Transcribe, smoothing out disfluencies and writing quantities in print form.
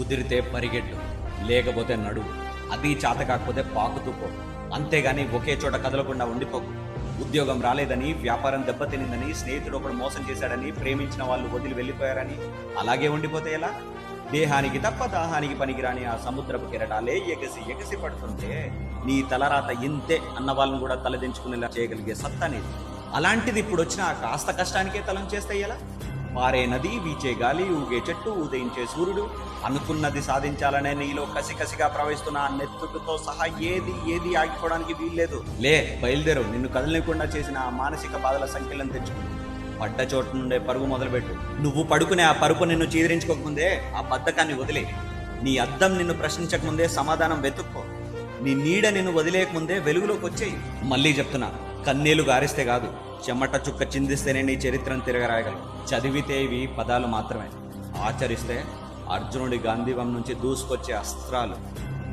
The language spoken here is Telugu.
కుదిరితే పరిగెట్టు, లేకపోతే నడువు. అది చేత కాకపోతే పాకుతూ పో. అంతేగాని ఒకే చోట కదలకుండా ఉండిపోకు. ఉద్యోగం రాలేదని, వ్యాపారం దెబ్బతినిందని, స్నేహితుడు ఒకడు మోసం చేశాడని, ప్రేమించిన వాళ్ళు వదిలి వెళ్ళిపోయారని అలాగే ఉండిపోతే ఎలా? దేహానికి తప్ప దాహానికి పనికిరాని ఆ సముద్రపు కెరటాలే ఎగసి ఎగసి పడుతుంటే నీ తలరాత ఇంతే అన్న వాళ్ళని కూడా తలదించుకునేలా చేయగలిగే సత్తా నీది. అలాంటిది ఇప్పుడు వచ్చిన ఆ కాస్త కష్టానికే తలం చేస్తే ఎలా? పారే నది, వీచే గాలి, ఊగే చెట్టు, ఉదయించే సూర్యుడు, అనుకున్నది సాధించాలనే నీలో కసికసిగా ప్రవహిస్తున్న ఆ నెత్తుటితో సహా ఏది ఆగిపోవడానికి వీల్లేదు. లే, బయలుదేరు. నిన్ను కదలనికుండా చేసిన ఆ మానసిక బాధల సంఖ్యలను తెచ్చుకుని పడ్డ చోటు నుండే పరుగు మొదలుపెట్టు. నువ్వు పడుకునే ఆ పరుపు నిన్ను చీదరించుకోకముందే ఆ బద్ధకాన్ని వదిలే. నీ అద్దం నిన్ను ప్రశ్నించకముందే సమాధానం వెతుక్కో. నీ నీడ నిన్ను వదిలేయకముందే వెలుగులోకి వచ్చేయి. మళ్ళీ చెప్తున్నా, కన్నీళ్లు గారిస్తే కాదు, చెమట చుక్క చిందిస్తేనే నీ చరిత్రను తిరగరాయగలవు. చదివితే ఇవి పదాలు మాత్రమే, ఆచరిస్తే అర్జునుడి గాంధీవం నుంచి దూసుకొచ్చే అస్త్రాలు.